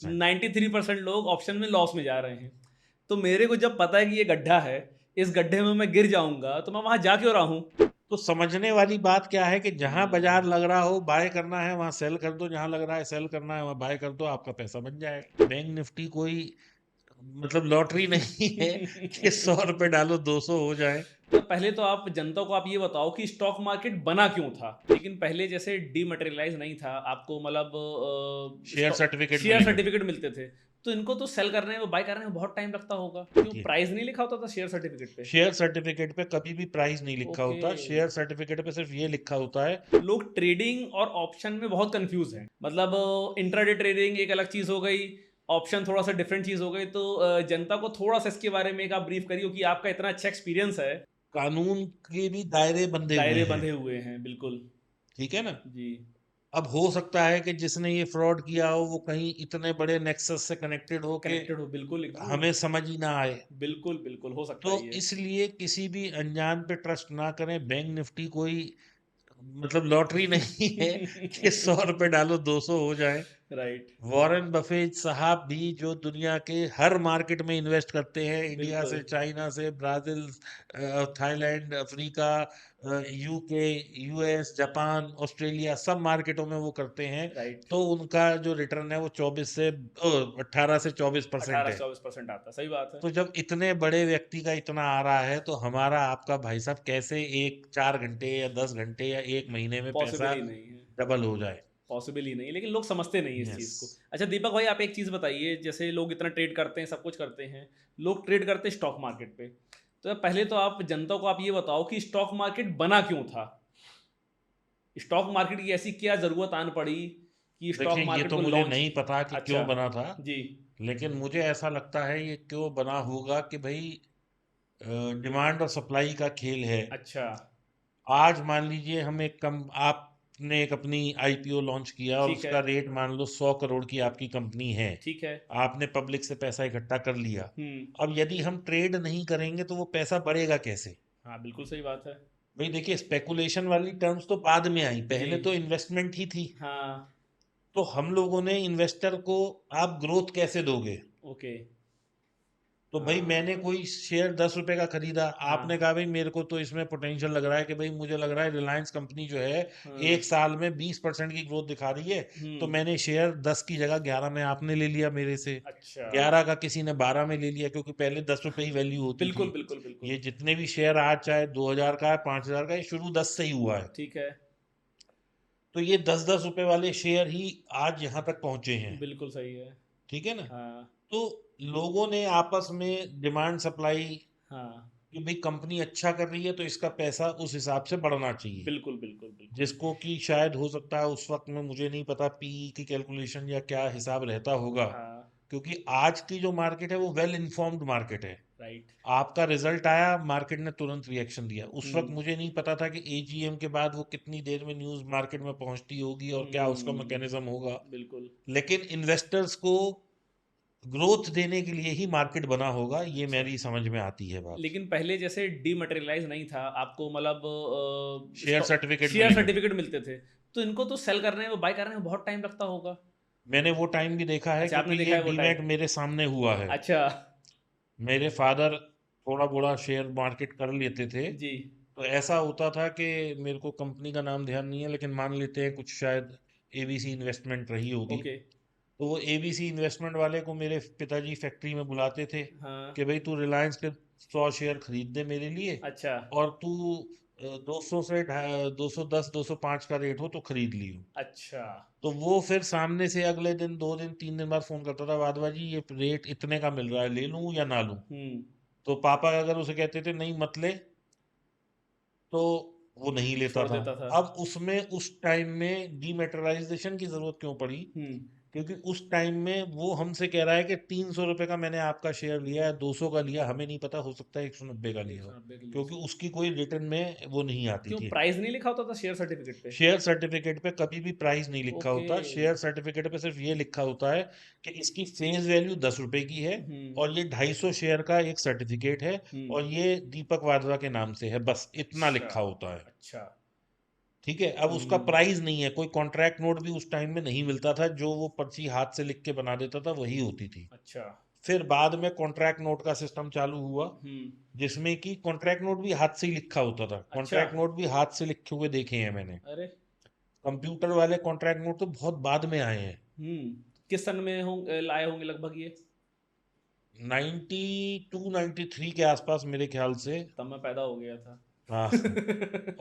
हाँ। 93% लोग ऑप्शन में लॉस में जा रहे हैं। तो मेरे को जब पता है कि ये गड्ढा है, इस गड्ढे में मैं गिर जाऊँगा, तो मैं वहाँ जा क्यों रहा हूँ? तो समझने वाली बात क्या है कि जहां बाजार हुँ। लग रहा हो बाय करना है वहां सेल कर दो, जहां लग रहा है सेल करना है वहां बाय कर दो, आपका पैसा बन जाएगा। बैंक निफ्टी कोई मतलब लॉटरी नहीं है कि 100 रुपए डालो 200 हो जाए। तो पहले तो आप जनता को आप ये बताओ कि स्टॉक मार्केट बना क्यों था? लेकिन पहले जैसे डीमैटेरियलाइज़ नहीं था, आपको मतलब शेयर सर्टिफिकेट शेयर मिलेंगे। सर्टिफ़िकेट मिलते थे। तो इनको तो सेल करने में, बाय करने में बहुत टाइम लगता होगा। क्यों देखिए, प्राइस नहीं लिखा होता था शेयर सर्टिफ़िकेट पे? शेयर सर्टिफिकेट पे कभी भी प्राइस नहीं लिखा ओके। होता, शेयर सर्टिफिकेट पे सिर्फ ये लिखा होता है। लोग ट्रेडिंग और ऑप्शन में बहुत कंफ्यूज हैं। मतलब इंट्राडे ट्रेडिंग एक अलग चीज़ हो गई, ऑप्शन थोड़ा सा डिफरेंट चीज़ हो गई। तो जनता को थोड़ा सा इसके बारे में एक आप ब्रीफ करिए कि आपका इतना अच्छा एक्सपीरियंस है। कानून के भी दायरे बंधे हुए दायरे हैं, बंधे हुए हैं, बिल्कुल। ठीक है ना। जी। अब हो सकता है कि जिसने ये फ्रॉड किया हो वो कहीं इतने बड़े नेक्सस से कनेक्टेड हो कि कनेक्टेड हो, बिल्कुल एकदम। हमें समझ ही ना आए। बिल्कुल, बिल्कुल हो सकता तो है ये। इसलिए किसी भी अनजान पे ट्रस्ट ना करें। बैंक निफ्टी कोई मतलब लॉटरी नहीं है कि 100 रुपए डालो 200 हो जाए। राइट। वॉरेन बफेट साहब भी जो दुनिया के हर मार्केट में इन्वेस्ट करते हैं, इंडिया से, बिल्कुल। चाइना से, Brazil, Thailand, Africa, UK, US, Japan, Australia, सब मार्केटों में वो करते हैं। राइट। तो उनका जो रिटर्न है वो 18 से 24% 18 है। से 24% आता है, सही बात है। तो जब इतने बड़े व्यक्ति का इतना आ रहा है तो हमारा आपका भाई साहब कैसे एक 4 घंटे या 10 घंटे या 1 महीने में पॉसिबल पैसा ही नहीं है। डबल हो जाए। पॉसिबल ही नहीं है, लेकिन लोग समझते नहीं है इस यस। चीज़ को। अच्छा दीपक भाई, आप एक चीज़ बताइए, जैसे लोग इतना ट्रेड करते हैं, सब कुछ करते हैं, लोग ट्रेड करते हैं स्टॉक मार्केट पे। तो पहले तो आप जनता को आप ये बताओ कि स्टॉक मार्केट बना क्यों था? स्टॉक मार्केट की ऐसी क्या ज़रूरत आन पड़ी कि स्टॉक देखिए, ये मार्केट तो को मुझे लॉन्च नहीं किया? पता कि क्यों अच्छा। बना था, जी। लेकिन मुझे ऐसा लगता है ये क्यों बना होगा कि भाई डिमांड और सप्लाई का खेल है। अच्छा। आज मान लीजिए हम एक कम आपने एक अपनी आईपीओ लॉन्च किया और ठीक है। उसका रेट मान लो 100 करोड़ की आपकी कंपनी है। ठीक है। आपने पब्लिक से पैसा इकट्ठा कर लिया। हुँ। अब यदि हम ट्रेड नहीं करेंगे तो वो पैसा बढ़ेगा कैसे? हाँ, बिल्कुल सही बात है। भाई देखिए, स्पेकुलेशन वाली टर्म्स तो बाद में आई, जी। पहले तो इन्वेस्टमेंट ही थी। हाँ। तो हम लोगों ने इन्वेस्टर को आप ग्रोथ कैसे दोगे? ओके। तो भाई हाँ। मैंने कोई शेयर 10 रुपए का खरीदा, आपने हाँ। कहा भाई मेरे को तो इसमें पोटेंशियल लग रहा है कि भाई मुझे लग रहा है रिलायंस कंपनी जो है हाँ। 1 साल में 20% की ग्रोथ दिखा रही है। तो हुँ। मैंने शेयर 10 की जगह 11 में आपने ले लिया मेरे से, अच्छा। 11 का किसी ने 12 में ले लिया, क्योंकि पहले 10 रुपए ही वैल्यू होती बिल्कुल, थी। बिल्कुल, बिल्कुल। ये जितने भी शेयर आज चाहे 2000 का है, 5000 का, ये शुरू 10 से ही हुआ है। ठीक है। तो ये 10-10 रुपए वाले शेयर ही आज यहाँ तक पहुंचे हैं। बिल्कुल सही है। ठीक है ना। हाँ। तो लोगों ने आपस में डिमांड सप्लाई हाँ। कि भाई कंपनी अच्छा कर रही है तो इसका पैसा उस हिसाब से बढ़ना चाहिए। बिल्कुल, बिल्कुल, बिल्कुल। जिसको कि शायद हो सकता है उस वक्त में, मुझे नहीं पता पीई की कैलकुलेशन या क्या हिसाब रहता होगा, हाँ। क्योंकि आज की जो मार्केट है वो वेल इन्फॉर्म्ड मार्केट है। राइट। आपका रिजल्ट आया, मार्केट ने तुरंत रिएक्शन दिया। उस वक्त हुँ। मुझे नहीं पता था कि एजीएम के बाद वो कितनी देर में न्यूज़ मार्केट में पहुंचती होगी और क्या उसका मैकेनिज्म होगा। बिल्कुल। लेकिन इन्वेस्टर्स को ग्रोथ देने के लिए ही मार्केट बना होगा, ये अच्छा। मेरी समझ में आती है बात। लेकिन पहले जैसे डीमैटेरियलाइज़ नहीं था, आपको मतलब शेयर सर्टिफिकेट शेयर मिलेंगे। सर्टिफ़िकेट मिलते थे। तो इनको तो सेल करने में, बाय करने में बहुत टाइम लगता होगा। मैंने वो टाइम भी देखा है अच्छा, क्योंकि आपने देखा ये है वो डीमैट टाइम। मेरे सामने हुआ है। अच्छा। मेरे फादर थोड़ा बड़ा शेयर मार्केट कर लेते थे। जी। तो ऐसा होता था कि मेरे को कंपनी का नाम ध्यान नहीं है, लेकिन मान लेते हैं कुछ शायद एबीसी इन्वेस्टमेंट रही होगी। ओके। तो वो एबीसी इन्वेस्टमेंट वाले को मेरे पिताजी फैक्ट्री में बुलाते थे हाँ। कि भाई तू रिलायंस के 100 शेयर खरीद दे मेरे लिए, अच्छा। और तू 200 से 210 205 का रेट हो तो खरीद लियो। अच्छा। तो वो फिर सामने से अगले दिन, 2 दिन 3 दिन बाद फोन करता था, वाधवा जी ये रेट इतने का मिल रहा है, ले लूं या ना लूं। हुँ। तो पापा अगर उसे कहते थे नहीं मत ले, तो वो नहीं लेता छोड़ था। देता था। अब उसमें उस टाइम में डीमेटेरियलाइजेशन की जरूरत क्यों पड़ी? हुँ। क्योंकि उस टाइम में वो हमसे कह रहा है कि 300 रुपए का मैंने आपका शेयर लिया है, 200 का लिया, हमें नहीं पता, हो सकता है 190 का लिया हो, 190 के लिए क्योंकि सो। उसकी कोई रिटर्न में वो नहीं आती क्यों थी। प्राइस नहीं लिखा होता था शेयर सर्टिफ़िकेट पे? शेयर सर्टिफिकेट पे कभी भी प्राइस नहीं लिखा ओके। होता। शेयर सर्टिफिकेट पे सिर्फ ये लिखा होता है कि इसकी फेस वैल्यू 10 रुपए की है, हुँ। और ये 250 शेयर का एक सर्टिफिकेट है, हुँ। और ये दीपक वाधवा के नाम से है, बस इतना अच्छा। लिखा होता है। अच्छा। ठीक है, अब उसका हम्म, प्राइस नहीं है, कोई कॉन्ट्रैक्ट नोट भी उस टाइम में नहीं मिलता था, जो वो पर्ची हाथ से लिख के बना देता था वही होती थी। अच्छा। फिर बाद में कॉन्ट्रैक्ट नोट का सिस्टम चालू हुआ, हम्म। जिसमें कि कॉन्ट्रैक्ट नोट भी हाथ से ही लिखा होता था। अच्छा। कॉन्ट्रैक्ट नोट भी हाथ से लिखे हुए देखे हैं मैंने। अरे। कंप्यूटर वाले कॉन्ट्रैक्ट नोट तो बहुत बाद में आए हैं। किस सन में होंगे, लाए होंगे लगभग ये? 92 93 के आसपास मेरे ख्याल से। तब मैं पैदा हो गया था। हाँ।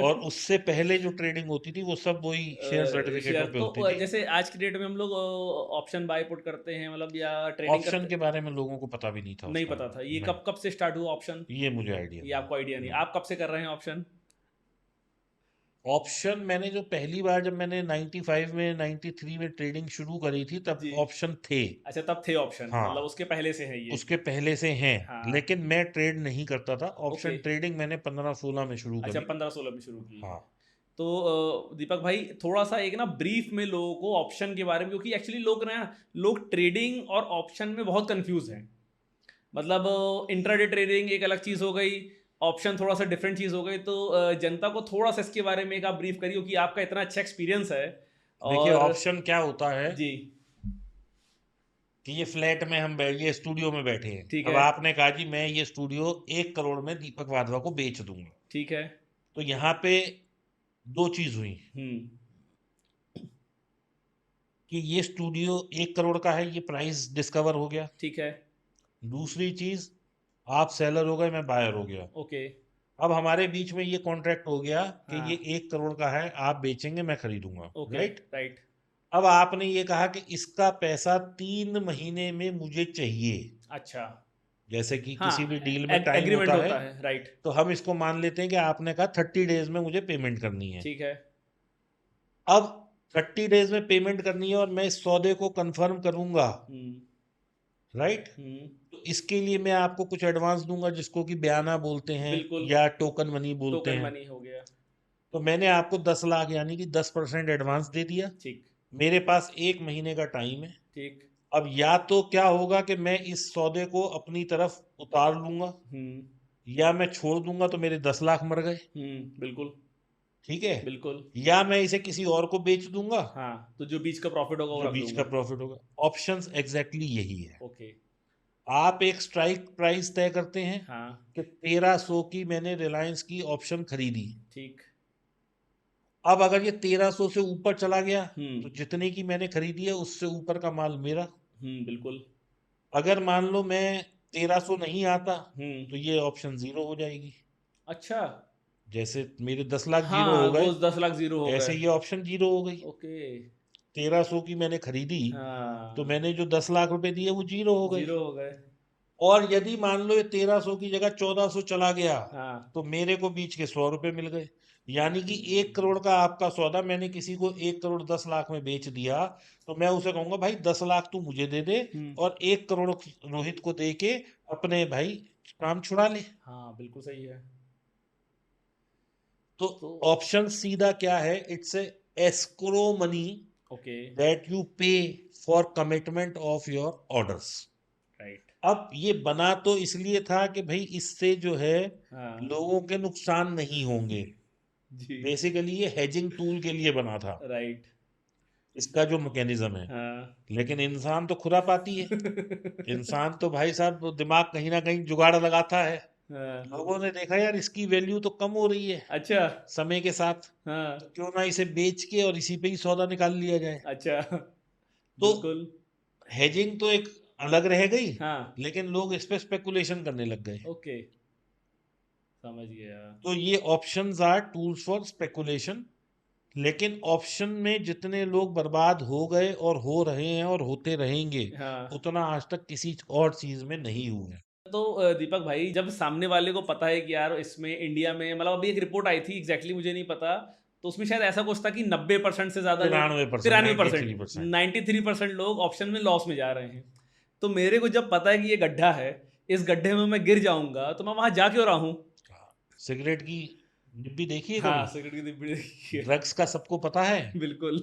और उससे पहले जो ट्रेडिंग होती थी वो सब वही शेयर शेयर सर्टिफिकेटों पे तो होती थी। जैसे आज की डेट में हम लोग ऑप्शन बाय पुट करते हैं, मतलब या ट्रेडिंग ऑप्शन करते। के बारे में लोगों को पता भी नहीं था उस नहीं टाइम पता था ये में। नहीं, कब कब से स्टार्ट हुआ ऑप्शन? ये मुझे आइडिया ये नहीं आपको आइडिया है। नहीं, नहीं, आप कब से कर रहे हैं ऑप्शन? ऑप्शन मैंने जो पहली बार जब मैंने 95 में 93 में ट्रेडिंग शुरू करी थी तब जी। ऑप्शन थे। अच्छा, तब थे ऑप्शन, मतलब हाँ, उसके पहले से है ये? उसके पहले से हैं, हाँ। लेकिन मैं ट्रेड नहीं करता था। ओके। ऑप्शन ट्रेडिंग मैंने 15-16 में शुरू अच्छा, करी। 15-16 में शुरू की। हाँ। तो दीपक भाई, थोड़ा सा एक ना ब्रीफ में लोगों को ऑप्शन के बारे में, क्योंकि एक्चुअली लोग ट्रेडिंग और ऑप्शन में बहुत कंफ्यूज हैं। मतलब इंट्राडे ट्रेडिंग एक अलग चीज़ हो गई, ऑप्शन थोड़ा सा डिफरेंट चीज़ हो गई। तो जनता को थोड़ा सा इसके बारे में एक आप ब्रीफ करिए, क्योंकि आपका इतना अच्छा एक्सपीरियंस है। देखिए, और ऑप्शन क्या होता है जी। कि ये फ्लैट में हम ये स्टूडियो में बैठे हैं। ठीक अब है। आपने कहा जी मैं ये स्टूडियो 1 करोड़ में दीपक वाधवा को बेच दूंगा। ठीक है। तो यहाँ पे दो चीज हुई हम्म। कि ये स्टूडियो 1 करोड़ का है, ये प्राइस डिस्कवर हो गया। ठीक है। दूसरी चीज, आप सेलर हो गए, मैं बायर हो गया। ओके। अब हमारे बीच में ये कॉन्ट्रैक्ट हो गया कि ये हाँ। 1 करोड़ का है, आप बेचेंगे, मैं खरीदूंगा, ओके। राइट। राइट। अब आपने ये कहा कि इसका पैसा 3 महीने में मुझे चाहिए। अच्छा। जैसे कि हाँ, किसी भी डील में टाइम एग्रीमेंट होता है, होता है, राइट। तो हम इसको मान लेते हैं कि आपने कहा 30 डेज में मुझे पेमेंट करनी है। ठीक है। अब 30 डेज में पेमेंट करनी है और मैं इस सौदे को कंफर्म करूंगा, हम्म। राइट। हम्म। तो इसके लिए मैं आपको कुछ एडवांस दूंगा, जिसको कि बयाना बोलते हैं बिल्कुल। या टोकन मनी बोलते टोकन हैं। मनी हो गया। तो मैंने आपको 10 लाख यानी कि 10% एडवांस दे दिया। ठीक। मेरे पास 1 महीने का टाइम है। ठीक। अब या तो क्या होगा कि मैं इस सौदे को अपनी तरफ उतार लूंगा, हम्म। या मैं छोड़ दूंगा तो मेरे 10 लाख मर गए। बिल्कुल। ठीक है। बिल्कुल। या मैं इसे किसी और को बेच दूंगा, हाँ, तो जो बीच का प्रॉफिट होगा वो जो रख बीच का लूंगा। प्रॉफिट होगा। ऑप्शंस एग्जैक्टली यही है। ओके। आप एक स्ट्राइक प्राइस तय करते हैं हाँ। कि 1300 की मैंने रिलायंस की ऑप्शन खरीदी। ठीक। अब अगर ये 1300 से ऊपर चला गया तो हम्म। जितने की मैंने खरीदी है उससे ऊपर का माल मेरा। बिल्कुल। अगर मान लो मैं 1300 नहीं आता हम्म। तो ये ऑप्शन जीरो हो जाएगी। अच्छा। जैसे मेरे 10 लाख जीरो हाँ, हो गए, वो 10 लाख जीरो हो ऐसे गए। ये ऑप्शन जीरो हो गई। ओके। 1300 की मैंने खरीदी, तो हाँ, मैंने जो 10 लाख रुपए दिए वो जीरो हो गए। जीरो हो गए। और यदि मान लो ये 1300 की जगह 1400 चला गया, हाँ। तो मेरे को बीच के 100 रुपए मिल गए। यानी कि 1 करोड़ का आपका सौदा मैंने किसी को 1 करोड़ 10 लाख में बेच दिया, तो मैं उसे कहूंगा भाई 10 लाख तू मुझे दे दे, हम्म। और 1 करोड़ रोहित को दे के अपने भाई काम छुड़ा ले। हाँ, बिल्कुल सही है। तो तो ऑप्शन सीधा क्या है, it's a escrow money okay. That you pay for commitment of your orders. Right. अब ये बना तो इसलिए था कि भाई इससे जो है हाँ। लोगों के नुकसान नहीं होंगे। जी। बेसिकली ये हेजिंग टूल के लिए बना था, राइट। इसका जो मैकेनिज्म है। हाँ। लेकिन इंसान तो खुरापाती है। इंसान तो भाई साहब वो दिमाग कहीं ना कहीं जुगाड़ लगाता है। हाँ। लोगों ने देखा यार इसकी वैल्यू तो कम हो रही है अच्छा। समय के साथ, हाँ। तो क्यों ना इसे बेच के और इसी पे ही सौदा निकाल लिया जाए। अच्छा। तो बिल्कुल। हेजिंग तो एक अलग रह गई, हाँ। लेकिन लोग इस पे स्पेकुलेशन करने लग गए। ओके, समझ गया। तो ये options are tools for speculation. लेकिन ऑप्शन में जितने लोग बर्बाद हो गए और हो रहे हैं और होते रहेंगे, हाँ। उतना आज तक किसी और चीज में नहीं हुआ है। तो दीपक भाई, जब सामने वाले को पता है कि यार इसमें इंडिया में, मतलब अभी एक रिपोर्ट आई थी, एग्जैक्टली मुझे नहीं पता, तो उसमें शायद ऐसा कुछ था कि 90% से ज्यादा लोग, 93%, 93%, 93%। 93% लोग ऑप्शन में लॉस में जा रहे हैं। तो मेरे को जब पता है कि ये गड्ढा है, इस गड्ढे में मैं गिर जाऊंगा, तो मैं वहां जा क्यों रहा हूँ? सिगरेट की डिब्बी देखिए हाँ, कभी? सिगरेट की डिब्बी देखी है। ड्रग्स का सबको पता है, बिल्कुल।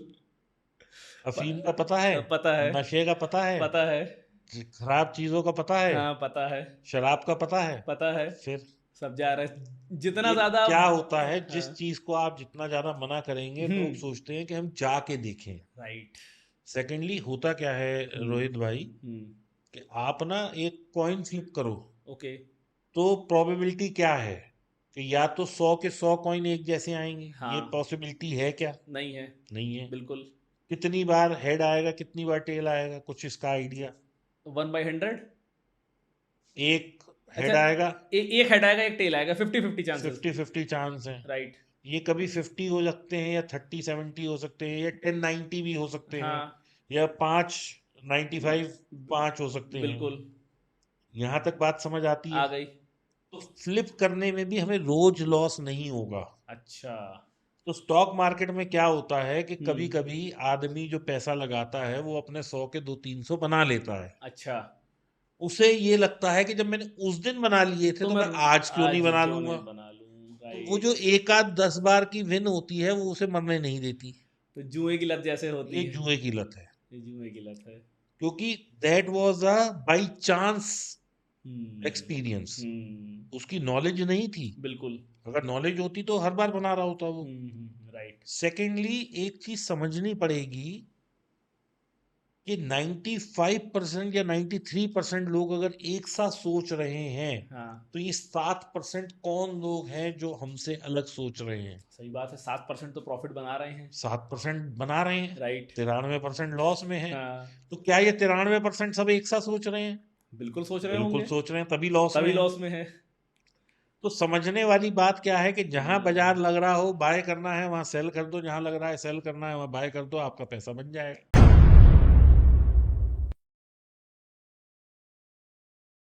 अफीम का पता है, पता है। नशे का पता है, पता है। खराब चीजों का पता है, हाँ, पता है। शराब का पता है। पता है। फिर सब जा रहा है जितना ये ज्यादा। क्या होता है, जिस हाँ। चीज को आप जितना ज्यादा मना करेंगे लोग सोचते हैं कि हम जाके देखें। राइट। सेकेंडली होता क्या है रोहित भाई, हम्म। कि आप ना एक कॉइन फ्लिप करो ओके। तो प्रोबेबिलिटी क्या है कि या तो 100 के 100 कॉइन एक जैसे आएंगे, ये हाँ। पॉसिबिलिटी है क्या? नहीं है। नहीं है। बिल्कुल। कितनी बार हेड आएगा, कितनी बार टेल आएगा, कुछ इसका आइडिया? 1/100। एक अच्छा, हेड आएगा, एक हेड आएगा एक टेल आएगा, 50-50 चांसेस। 50-50 चांस है। राइट। ये कभी 50 हो सकते हैं, या 30-70 हो सकते हैं, या 10-90 भी हो सकते हैं, हाँ। या 5-95 ब- 5 हो सकते हैं। बिल्कुल। यहाँ तक बात समझ आती है? आ गई। तो फ्लिप करने में भी हमें रोज लॉस नहीं होगा। अच्छा। तो स्टॉक मार्केट में क्या होता है कि कभी हम्म। कभी आदमी जो पैसा लगाता है वो अपने 100 के 200-300 बना लेता है। अच्छा। उसे ये लगता है कि जब मैंने उस दिन बना लिए थे तो तो मैं मैं आज क्यों नहीं आज बना क्यों लूंगा। नहीं बना लूं? तो वो जो राइट। एक आध 10 बार की विन होती है वो उसे मरने नहीं देती। तो जुए की लत जैसे होती ये है। जुए की लत है, ये जुए की लत है। क्योंकि that was a by chance hmm. Experience. Hmm. उसकी नॉलेज नहीं थी। बिल्कुल। अगर नॉलेज होती तो हर बार बना रहा होता वो। राइट। सेकेंडली एक चीज समझनी पड़ेगी कि 95% या 93% लोग अगर एक साथ सोच रहे हैं, हाँ। तो ये 7% कौन लोग हैं जो हमसे अलग सोच रहे हैं? सही बात है, 7% तो प्रॉफिट बना रहे हैं। 7% बना रहे हैं, राइट। 93% लॉस में है। हाँ। तो क्या ये 93% सब एक साथ सोच रहे हैं? बिल्कुल सोच रहे बिल्कुल होंगे। सोच रहे हैं, तभी लॉस में तभी है। लॉस में है। तो समझने वाली बात क्या है कि जहां हम्म। बाजार लग रहा हो बाय करना है वहां सेल कर दो, जहां लग रहा है सेल करना है वहां बाय कर दो, आपका पैसा बन जाएगा।